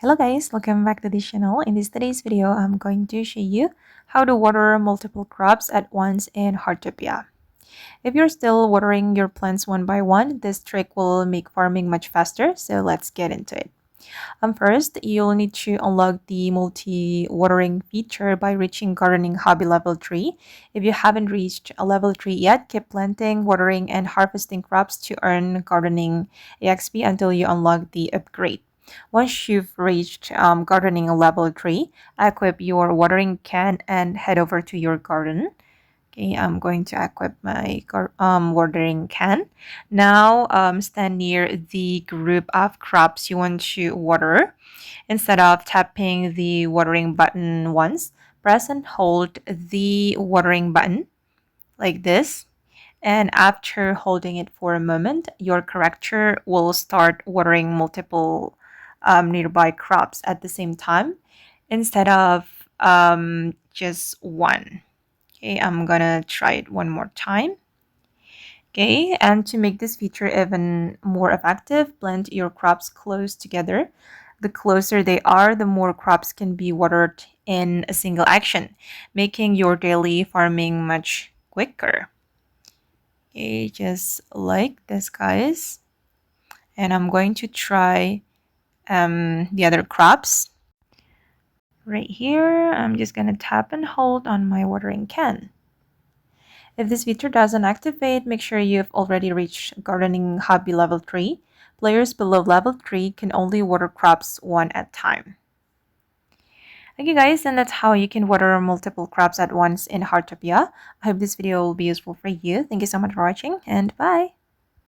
Hello guys, welcome back to this channel. In today's video, I'm going to show you how to water multiple crops at once in Heartopia. If you're still watering your plants one by one, this trick will make farming much faster, so let's get into it. First, you'll need to unlock the multi-watering feature by reaching Gardening Hobby Level 3. If you haven't reached a Level 3 yet, keep planting, watering, and harvesting crops to earn Gardening EXP until you unlock the upgrade. Once you've reached Gardening Level 3, equip your watering can and head over to your garden. Okay, I'm going to equip my watering can. Now, stand near the group of crops you want to water. Instead of tapping the watering button once, press and hold the watering button like this. And after holding it for a moment, your character will start watering multiple nearby crops at the same time instead of just one. Okay, I'm gonna try it one more time. Okay, and to make this feature even more effective, blend your crops close together. The closer they are, the more crops can be watered in a single action, making your daily farming much quicker. Okay, just like this, guys. And I'm going to try the other crops. Right here, I'm just gonna tap and hold on my watering can. If this feature doesn't activate, make sure you've already reached Gardening Hobby Level 3. Players below Level 3 can only water crops one at a time. Okay guys, and that's how you can water multiple crops at once in Heartopia. I hope this video will be useful for you. Thank you so much for watching, and bye!